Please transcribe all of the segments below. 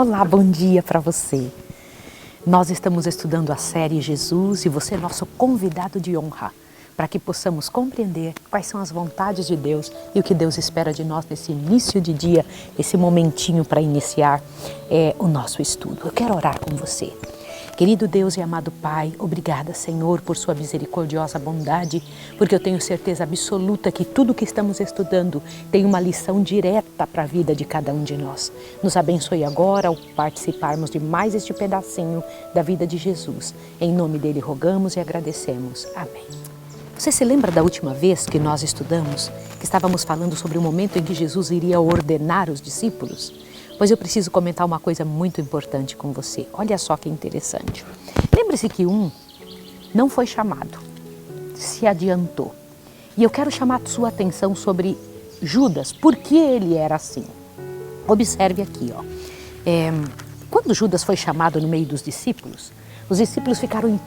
Olá, bom dia para você. Nós estamos estudando a série Jesus e você é nosso convidado de honra para que possamos compreender quais são as vontades de Deus e o que Deus espera de nós nesse início de dia, esse momentinho para iniciar o nosso estudo. Eu quero orar com você. Querido Deus e amado Pai, obrigada, Senhor, por sua misericordiosa bondade, porque eu tenho certeza absoluta que tudo que estamos estudando tem uma lição direta para a vida de cada um de nós. Nos abençoe agora ao participarmos de mais este pedacinho da vida de Jesus. Em nome dele rogamos e agradecemos. Amém. Você se lembra da última vez que nós estudamos, que estávamos falando sobre o momento em que Jesus iria ordenar os discípulos? Pois eu preciso comentar uma coisa muito importante com você. Olha só que interessante. Lembre-se que um não foi chamado, se adiantou. E eu quero chamar a sua atenção sobre Judas, por que ele era assim. Observe aqui, ó. Quando Judas foi chamado no meio dos discípulos, os discípulos ficaram,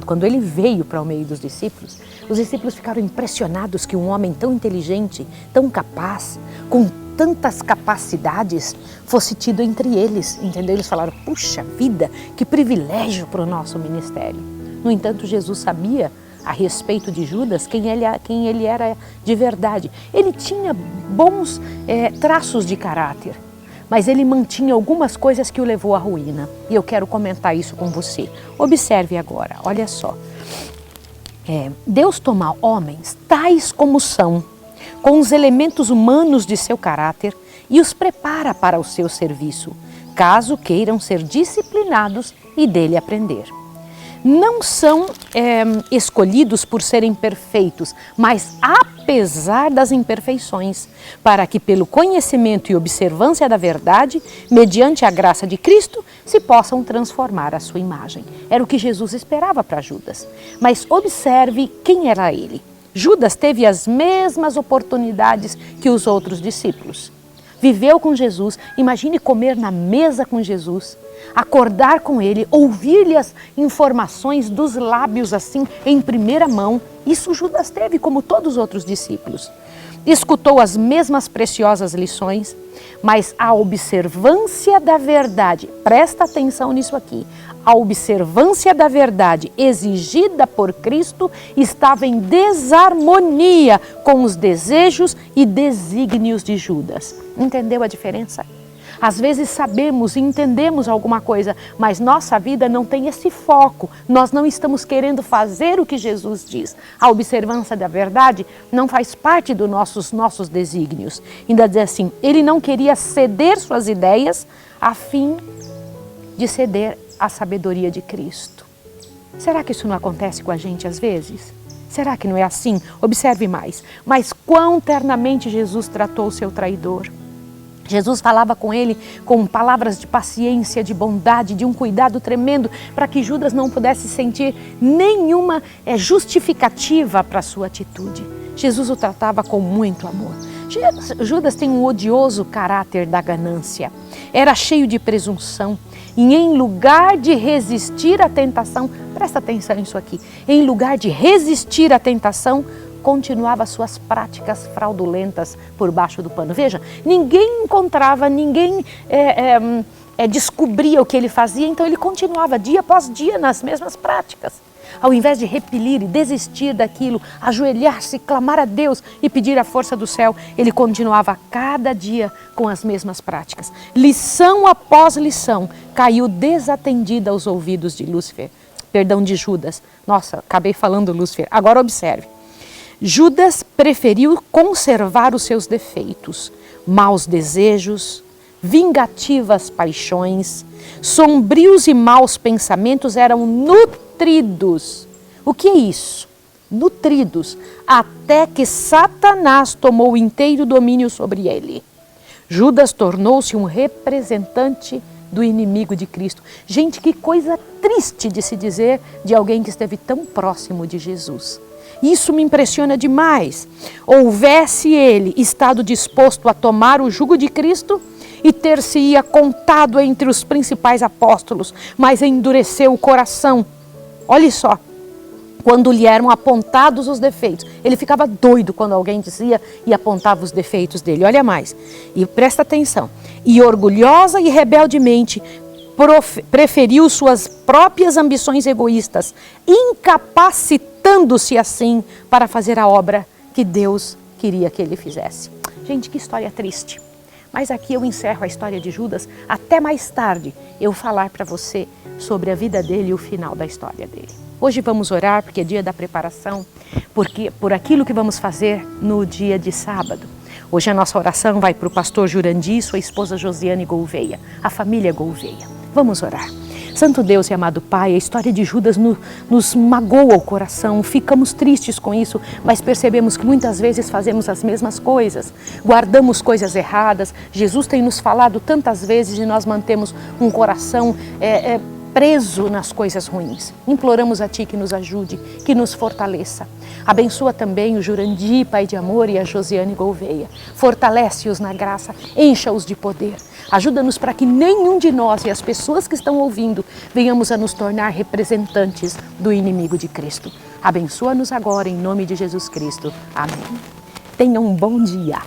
quando ele veio para o meio dos discípulos, os discípulos ficaram impressionados que um homem tão inteligente, tão capaz, com tantas capacidades, fosse tido entre eles, entendeu? Eles falaram, puxa vida, que privilégio para o nosso ministério. No entanto, Jesus sabia a respeito de Judas quem ele era de verdade. Ele tinha bons traços de caráter, mas ele mantinha algumas coisas que o levou à ruína. E eu quero comentar isso com você. Observe agora, olha só. Deus toma homens tais como são, com os elementos humanos de seu caráter e os prepara para o seu serviço, caso queiram ser disciplinados e dele aprender. Não são escolhidos por serem perfeitos, mas apesar das imperfeições, para que pelo conhecimento e observância da verdade, mediante a graça de Cristo, se possam transformar a sua imagem. Era o que Jesus esperava para Judas. Mas observe quem era ele. Judas teve as mesmas oportunidades que os outros discípulos. Viveu com Jesus, imagine comer na mesa com Jesus, acordar com ele, ouvir-lhe as informações dos lábios assim em primeira mão. Isso Judas teve como todos os outros discípulos. Escutou as mesmas preciosas lições, mas a observância da verdade, presta atenção nisso aqui, a observância da verdade exigida por Cristo estava em desarmonia com os desejos e desígnios de Judas. Entendeu a diferença? Às vezes sabemos e entendemos alguma coisa, mas nossa vida não tem esse foco. Nós não estamos querendo fazer o que Jesus diz. A observância da verdade não faz parte dos nossos desígnios. Ainda diz assim, ele não queria ceder suas ideias a fim de ceder à sabedoria de Cristo. Será que isso não acontece com a gente às vezes? Será que não é assim? Observe mais. Mas quão ternamente Jesus tratou o seu traidor. Jesus falava com ele com palavras de paciência, de bondade, de um cuidado tremendo para que Judas não pudesse sentir nenhuma justificativa para a sua atitude. Jesus o tratava com muito amor. Judas tem um odioso caráter da ganância. Era cheio de presunção e em lugar de resistir à tentação, presta atenção nisso aqui, em lugar de resistir à tentação, continuava suas práticas fraudulentas por baixo do pano. Veja, ninguém encontrava, ninguém descobria o que ele fazia, então ele continuava dia após dia nas mesmas práticas. Ao invés de repelir e desistir daquilo, ajoelhar-se, clamar a Deus e pedir a força do céu, ele continuava cada dia com as mesmas práticas. Lição após lição, caiu desatendida aos ouvidos de Judas. Nossa, acabei falando Lúcifer. Agora observe. Judas preferiu conservar os seus defeitos, maus desejos, vingativas paixões, sombrios e maus pensamentos eram nutridos. O que é isso? Nutridos, até que Satanás tomou o inteiro domínio sobre ele. Judas tornou-se um representante do inimigo de Cristo. Gente, que coisa triste de se dizer de alguém que esteve tão próximo de Jesus. Isso me impressiona demais. Houvesse ele estado disposto a tomar o jugo de Cristo e ter-se-ia contado entre os principais apóstolos, mas endureceu o coração. Olha só, quando lhe eram apontados os defeitos. Ele ficava doido quando alguém dizia e apontava os defeitos dele. Olha mais, e presta atenção. E orgulhosa e rebeldemente preferiu suas próprias ambições egoístas, incapacitando-se assim para fazer a obra que Deus queria que ele fizesse. Gente, que história triste. Mas aqui eu encerro a história de Judas, até mais tarde eu falar para você sobre a vida dele e o final da história dele. Hoje vamos orar, porque é dia da preparação, por aquilo que vamos fazer no dia de sábado. Hoje a nossa oração vai para o pastor Jurandir e sua esposa Josiane Gouveia, a família Gouveia. Vamos orar. Santo Deus e amado Pai, a história de Judas nos magoa o coração, ficamos tristes com isso, mas percebemos que muitas vezes fazemos as mesmas coisas, guardamos coisas erradas. Jesus tem nos falado tantas vezes e nós mantemos um coração preso nas coisas ruins. Imploramos a Ti que nos ajude, que nos fortaleça. Abençoa também o Jurandir, Pai de amor, e a Josiane Gouveia. Fortalece-os na graça, encha-os de poder. Ajuda-nos para que nenhum de nós e as pessoas que estão ouvindo venhamos a nos tornar representantes do inimigo de Cristo. Abençoa-nos agora em nome de Jesus Cristo. Amém. Tenha um bom dia.